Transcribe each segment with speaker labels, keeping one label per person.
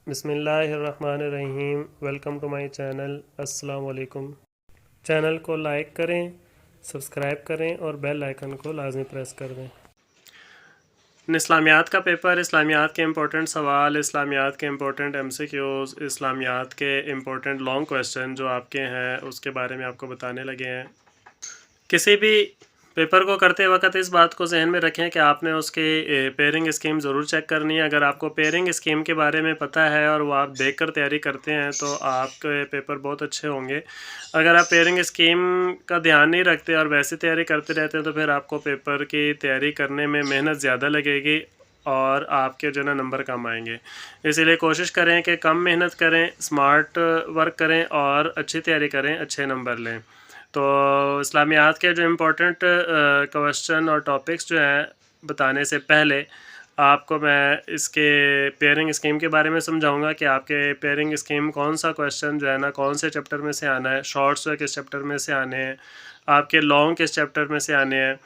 Speaker 1: बिस्मिल्लाहिर्रहमानिर्रहीम। Welcome to my channel. अस्सलाम वालेकुम। चैनल को लाइक करें, सब्सक्राइब करें और बेल आइकन को लाजमी प्रेस कर दें। इस्लामियात का पेपर, इस्लामियात के इम्पोर्टेंट सवाल, इस्लामियात के इम्पोर्टेंट एमसीक्यूज़, इस्लामियात के इम्पोर्टेंट लॉन्ग क्वेश्चन जो आपके हैं उसके बारे में आपको बताने लगे हैं। किसी भी पेपर को करते वक्त इस बात को जहन में रखें कि आपने उसकी पेयरिंग स्कीम ज़रूर चेक करनी है। अगर आपको पेयरिंग स्कीम के बारे में पता है और वो आप देखकर तैयारी करते हैं तो आपके पेपर बहुत अच्छे होंगे। अगर आप पेयरिंग स्कीम का ध्यान नहीं रखते और वैसे तैयारी करते रहते हैं तो फिर आपको पेपर की तैयारी करने में मेहनत ज़्यादा लगेगी और आपके जो है ना नंबर कम आएंगे। इसीलिए कोशिश करें कि कम मेहनत करें, स्मार्ट वर्क करें और अच्छी तैयारी करें, अच्छे नंबर लें। तो इस्लामियात के जो इम्पोर्टेंट क्वेश्चन और टॉपिक्स जो हैं बताने से पहले आपको मैं इसके पेयरिंग स्कीम के बारे में समझाऊंगा कि आपके पेयरिंग स्कीम कौन सा क्वेश्चन जो है ना कौन से चैप्टर में से आना है, शॉर्ट्स जो किस चैप्टर में से आने हैं, आपके लॉन्ग किस चैप्टर में से आने हैं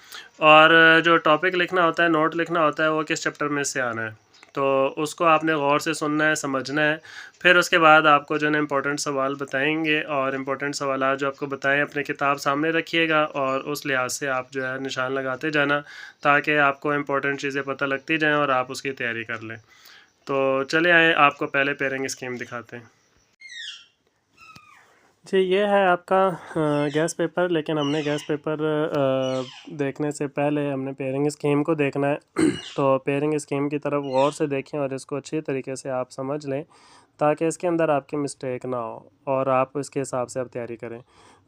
Speaker 1: और जो टॉपिक लिखना होता है, नोट लिखना होता है वो किस चैप्टर में से आना है। तो उसको आपने गौर से सुनना है, समझना है। फिर उसके बाद आपको जो है ना इम्पोर्टेंट सवाल बताएंगे और इम्पोर्टेंट सवाल जो आपको बताएं अपनी किताब सामने रखिएगा और उस लिहाज से आप जो है निशान लगाते जाना ताकि आपको इम्पोर्टेंट चीज़ें पता लगती जाएं और आप उसकी तैयारी कर लें। तो चले आए, आपको पहले पेयरिंग स्कीम दिखाते हैं। जी, ये है आपका गैस पेपर, लेकिन हमने गैस पेपर देखने से पहले हमने पेयरिंग स्कीम को देखना है। तो पेयरिंग स्कीम की तरफ गौर से देखें और इसको अच्छी तरीके से आप समझ लें ताकि इसके अंदर आपकी मिस्टेक ना हो और आप इसके हिसाब से आप तैयारी करें।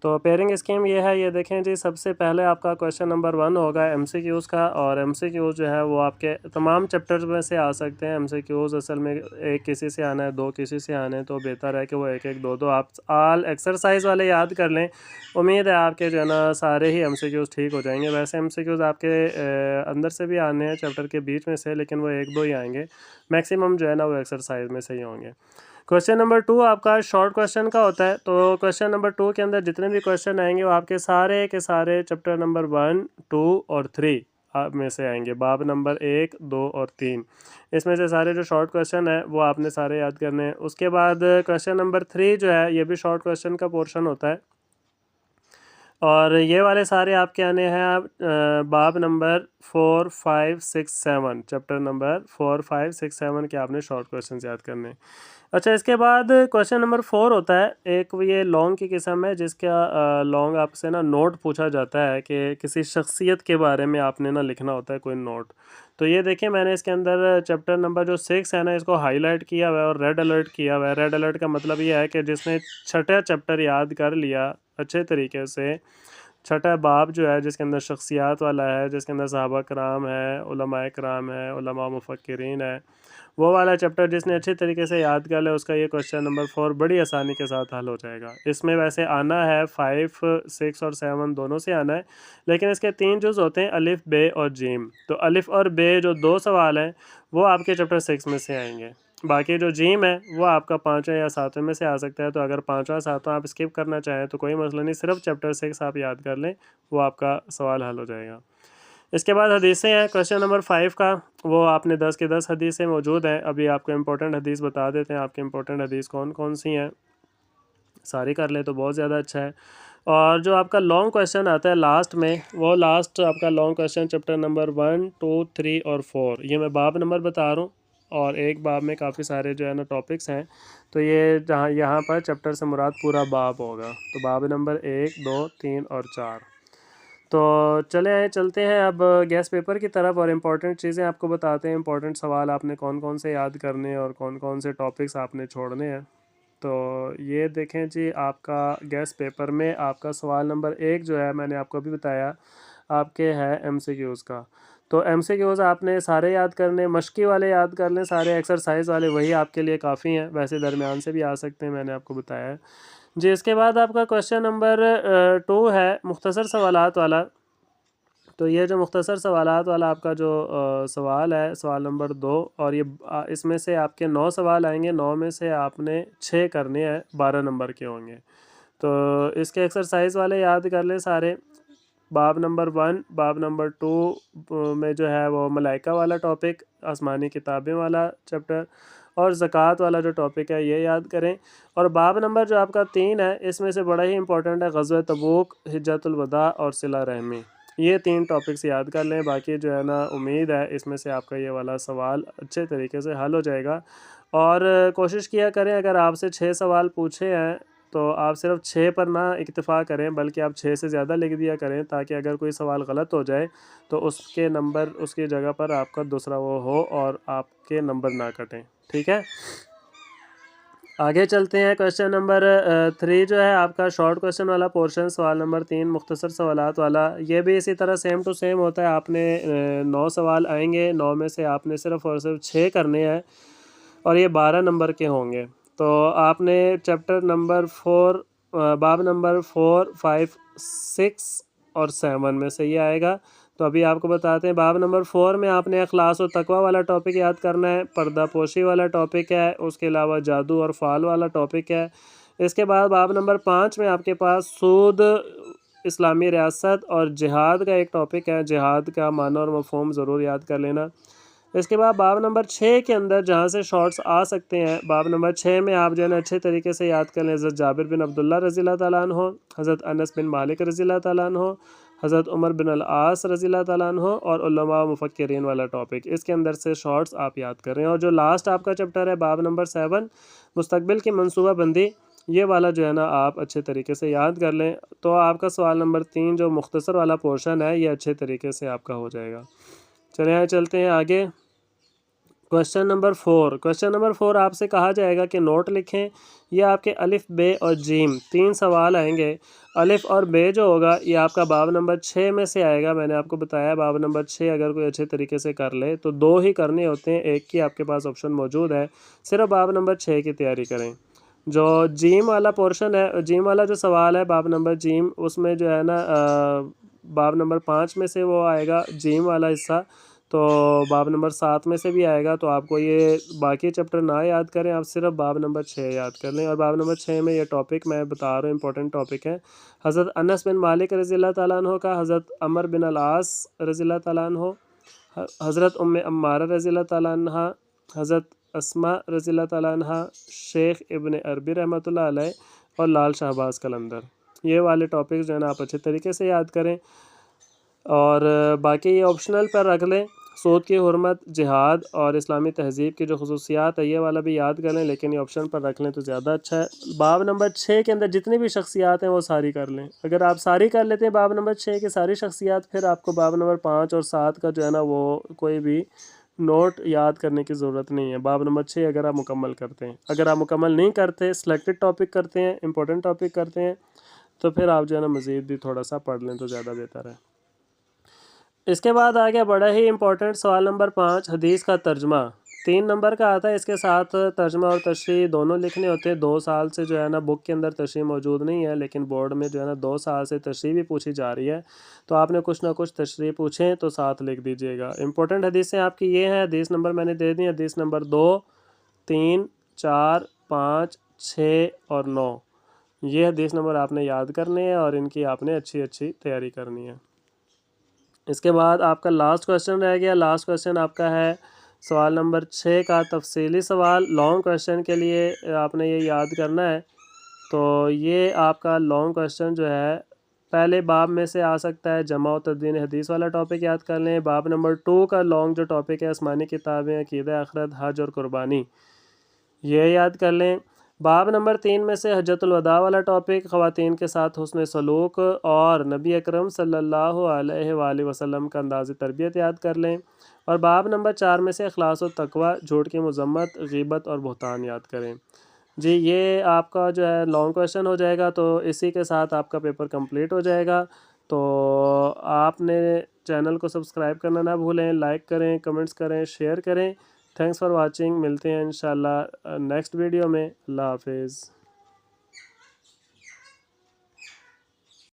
Speaker 1: तो पेयरिंग स्कीम ये है, ये देखें जी। सबसे पहले आपका क्वेश्चन नंबर 1 होगा एमसीक्यूज़ का, और एमसीक्यूज़ जो है वो आपके तमाम चैप्टर्स में से आ सकते हैं। एमसीक्यूज़ असल में एक किसी से आना है, दो किसी से आना है, तो बेहतर है कि वो एक एक दो दो आप ऑल एक्सरसाइज वाले याद कर लें। उम्मीद है आपके जो है ना सारे ही एमसीक्यूज़ ठीक हो जाएंगे। वैसे एमसीक्यूज़ आपके अंदर से भी आने हैं चैप्टर के बीच में से, लेकिन वो एक दो ही आएंगे। मैक्सिमम जो है ना वो एक्सरसाइज में से ही होंगे। क्वेश्चन नंबर 2 आपका शॉर्ट क्वेश्चन का होता है। तो क्वेश्चन नंबर 2 के अंदर जितने भी क्वेश्चन आएंगे वो आपके सारे के सारे चैप्टर नंबर 1, 2 और 3 आप में से आएंगे। बाब नंबर 1, 2 और 3 इसमें से सारे जो शॉर्ट क्वेश्चन है वो आपने सारे याद करने हैं। उसके बाद क्वेश्चन नंबर 3 जो है ये भी शॉर्ट क्वेश्चन का पोर्शन होता है और ये वाले सारे आपके आने हैं आप बाब नंबर 4, 5, 6, 7 चैप्टर नंबर 4, 5, 6, 7 के आपने शॉर्ट क्वेश्चन याद करने हैं। अच्छा, इसके बाद क्वेश्चन नंबर 4 होता है एक, ये लॉन्ग की किस्म है जिसका लॉन्ग आपसे ना नोट पूछा जाता है कि किसी शख्सियत के बारे में आपने ना लिखना होता है कोई नोट। तो ये देखिए मैंने इसके अंदर चैप्टर नंबर जो 6 है ना इसको हाईलाइट किया हुआ है और रेड अलर्ट किया हुआ है। रेड अलर्ट का मतलब ये है कि जिसने छठा चैप्टर याद कर लिया अच्छे तरीके से, छठा बाब जो है जिसके अंदर शख्सियात वाला है, जिसके अंदर सहाबा कराम है, उलमाए कराम है, उलमा मुफक्किरीन है, वो वाला चैप्टर जिसने अच्छे तरीके से याद कर लिया उसका ये क्वेश्चन नंबर 4 बड़ी आसानी के साथ हल हो जाएगा। इसमें वैसे आना है 5, 6 और 7 दोनों से आना है, लेकिन इसके 3 जुज़ होते हैं, अलिफ, बे और जीम। तो अलिफ और बे जो 2 सवाल हैं वो आपके चैप्टर 6 में से आएंगे। बाकी जो जीम है वो आपका 5वें या 7वें में से आ सकता है। तो अगर 5वां 7वां आप स्किप करना चाहें तो कोई मसला नहीं, सिर्फ चैप्टर 6 आप याद कर लें, वो आपका सवाल हल हो जाएगा। इसके बाद हदीसें हैं क्वेश्चन नंबर 5 का, वो आपने 10 के 10 हदीसें मौजूद हैं। अभी आपको इम्पोर्टेंट हदीस बता देते हैं, आपके इम्पोर्टेंट हदीस कौन कौन सी हैं, सारी कर ले तो बहुत ज़्यादा अच्छा है। और जो आपका लॉन्ग क्वेश्चन आता है लास्ट में, वो लास्ट आपका लॉन्ग क्वेश्चन चैप्टर नंबर 1, 2, 3 और 4, ये मैं बाब नंबर बता रहा हूँ और एक बाब में काफ़ी सारे जो है ना टॉपिक्स हैं। तो ये जहाँ यहाँ पर चैप्टर से मुराद पूरा बाब होगा। तो बाब नंबर 1, 2, 3 और 4। तो चलते हैं अब गैस पेपर की तरफ और इम्पोर्टेंट चीज़ें आपको बताते हैं। इम्पोर्टेंट सवाल आपने कौन कौन से याद करने हैं और कौन कौन से टॉपिक्स आपने छोड़ने हैं। तो ये देखें जी, आपका गैस पेपर में आपका सवाल नंबर 1 जो है मैंने आपको अभी बताया आपके है एमसीक्यूज़ का। तो एमसीक्यूज़ आपने सारे याद करने, मश्की वाले याद कर लें, सारे एक्सरसाइज वाले वही आपके लिए काफ़ी हैं। वैसे दरमियान से भी आ सकते हैं, मैंने आपको बताया है जी। इसके बाद आपका क्वेश्चन नंबर 2 है मुख्तसर सवालात वाला। तो ये जो मुख्तसर सवालात वाला आपका जो सवाल है, सवाल नंबर 2, और ये इसमें से आपके 9 सवाल आएंगे। 9 में से आपने 6 करने हैं, 12 नंबर के होंगे। तो इसके एक्सरसाइज वाले याद कर लें सारे। बाब नंबर 1, बाब नंबर 2 में जो है वो मलाइका वाला टॉपिक, आसमानी किताबें वाला चैप्टर, और ज़कात वाला जो टॉपिक है ये याद करें। और बाब नंबर जो आपका 3 है इसमें से बड़ा ही इंपॉर्टेंट है ग़ज़वा तबूक, हिज्जतुल वदा और सिला रहमी। ये 3 टॉपिक्स याद कर लें। बाकी जो है ना उम्मीद है इसमें से आपका ये वाला सवाल अच्छे तरीके से हल हो जाएगा। और कोशिश किया करें अगर आपसे 6 सवाल पूछे हैं तो आप सिर्फ 6 पर ना इक्तफ़ा करें बल्कि आप 6 से ज़्यादा लिख दिया करें, ताकि अगर कोई सवाल गलत हो जाए तो उसके नंबर उसकी जगह पर आपका दूसरा वो हो और आपके नंबर ना कटें। ठीक है, आगे चलते हैं। क्वेश्चन नंबर 3 जो है आपका शॉर्ट क्वेश्चन वाला पोर्शन, सवाल नंबर 3 मुख्तसर सवालात वाला, ये भी इसी तरह सेम टू सेम होता है। आपने 9 सवाल आएंगे, 9 में से आपने सिर्फ और सिर्फ 6 करने हैं और ये 12 नंबर के होंगे। तो आपने चैप्टर नंबर 4 बाब नंबर 4, 5, 6 और 7 में से ये आएगा। तो अभी आपको बताते हैं। बाब नंबर 4 में आपने अखलास और तकवा वाला टॉपिक याद करना है, पर्दा पोशी वाला टॉपिक है, उसके अलावा जादू और फ़ाल वाला टॉपिक है। इसके बाद बाब नंबर 5 में आपके पास सूद, इस्लामी रियासत और जिहाद का एक टॉपिक है। जिहाद का माना और मफ़हूम ज़रूर याद कर लेना। इसके बाद बाब नंबर 6 के अंदर जहाँ से शॉर्ट्स आ सकते हैं, बाब नंबर 6 में आप जो है ना अच्छे तरीके से याद कर लें। हज़रत जाबिर बिन अब्दुल्ला रज़ियल्लाहु ताला अन्हु, हज़रत अनस बिन मालिक रज़ियल्लाहु ताला अन्हु, हज़रत उमर बिन अल-आस रज़ियल्लाहु ताला अन्हु और उलमा मुफ़क्किरीन वाला टॉपिक, इसके अंदर से शॉर्ट्स आप याद करें। और जो लास्ट आपका चैप्टर है बाब नंबर 7 मुस्तकबिल की मनसूबाबंदी, ये वाला जो है ना आप अच्छे तरीके से याद कर लें। तो आपका सवाल नंबर 3 जो मुख्तसर वाला पोर्शन है ये अच्छे तरीके से आपका हो जाएगा। चलिए चलते हैं आगे। क्वेश्चन नंबर 4, क्वेश्चन नंबर 4 आपसे कहा जाएगा कि नोट लिखें। ये आपके अलिफ़, बे और जीम 3 सवाल आएंगे। अलिफ़ और बे जो होगा ये आपका बाब नंबर 6 में से आएगा। मैंने आपको बताया बाब नंबर 6 अगर कोई अच्छे तरीके से कर ले तो 2 ही करने होते हैं, एक की आपके पास ऑप्शन मौजूद है। सिर्फ बाब नंबर 6 की तैयारी करें। जो जीम वाला पोर्शन है, जीम वाला जो सवाल है बाब नंबर जीम, उसमें जो है ना बाब नंबर 5 में से वो आएगा जीम वाला हिस्सा। तो बाब नंबर 7 में से भी आएगा। तो आपको ये बाकी चैप्टर ना याद करें, आप सिर्फ बाब नंबर 6 याद कर लें। और बाब नंबर 6 में ये टॉपिक मैं बता रहा हूँ इंपॉर्टेंट टॉपिक है। हज़रत अनस बिन मालिक रज़ियल्लाहु ताला अन्हु का, हज़रत अमर बिन अल-आस रज़ियल्लाहु ताला अन्हु, हज़रत उम्मे अम्मारा रज़ियल्लाहु ताला अन्हा, हज़रत अस्मा रज़ियल्लाहु ताला अन्हा, शेख इब्न अरबी रहमतुल्लाह अलैह और लाल शाहबाज कलंदर, ये वाले टॉपिक जो है ना आप अच्छे तरीके से याद करें। और बाकी ये ऑप्शनल पर रख लें। सूद की हुर्मत, जिहाद और इस्लामी तहज़ीब की जो खसूसियात है ये वाला भी याद कर लें, लेकिन ये ऑप्शन पर रख लें तो ज़्यादा अच्छा है। बाब नंबर 6 के अंदर जितनी भी शख्सियात हैं वो सारी कर लें। अगर आप सारी कर लेते हैं बाब नंबर 6 की सारी शख्सियात, फिर आपको बाब नंबर 5 और 7 का जो है ना वो कोई भी नोट याद करने की ज़रूरत नहीं है। बाब नंबर 6 अगर आप मुकम्मल करते हैं, अगर आप मुकम्मल नहीं करते, सिलेक्टेड टॉपिक करते हैं, इंपॉर्टेंट टॉपिक करते हैं, तो फिर आप जो है ना मज़ीद भी थोड़ा सा पढ़ लें तो ज़्यादा बेहतर है। इसके बाद आ गया बड़ा ही इंपॉर्टेंट सवाल नंबर 5, हदीस का तर्जमा। 3 नंबर का आता है, इसके साथ तर्जमा और तशरीह दोनों लिखने होते हैं। 2 साल से जो है ना बुक के अंदर तशरीह मौजूद नहीं है, लेकिन बोर्ड में जो है ना 2 साल से तशरीह भी पूछी जा रही है। तो आपने कुछ ना कुछ तशरीह पूछें तो साथ लिख दीजिएगा। इंपॉर्टेंट हदीसें आपकी ये हैं, हदीस नंबर मैंने दे दी। हदीस नंबर 2, 3, 4, 5, 6 और 9, ये हदीस नंबर आपने याद करने हैं और इनकी आपने अच्छी अच्छी तैयारी करनी है। इसके बाद आपका लास्ट क्वेश्चन रह गया। लास्ट क्वेश्चन आपका है सवाल नंबर 6 का तफसीली सवाल। लॉन्ग क्वेश्चन के लिए आपने ये याद करना है। तो ये आपका लॉन्ग क्वेश्चन जो है पहले बाब में से आ सकता है। जमा और तदवीन हदीस वाला टॉपिक याद कर लें। बाब नंबर 2 का लॉन्ग जो टॉपिक है आसमानी किताबें, अकीदा, आखिरत, हज और कुर्बानी, ये याद कर लें। बाब नंबर 3 में से हज्जतुल वदा वाला टॉपिक, ख़वातीन के साथ हुस्न सलूक और नबी अकरम सल्लल्लाहु अलैहि वसल्लम का अंदाज़ तरबियत याद कर लें। और बाब नंबर 4 में से इखलास और तकवा, झूठ की मज़म्मत, ग़ीबत और बुहतान याद करें। जी ये आपका जो है लॉन्ग क्वेश्चन हो जाएगा। तो इसी के साथ आपका पेपर कंप्लीट हो जाएगा। तो आपने चैनल को सब्सक्राइब करना ना भूलें, लाइक करें, कमेंट्स करें, शेयर करें। Thanks for watching. मिलते हैं इंशाल्लाह नेक्स्ट वीडियो में। अल्लाह हाफिज़।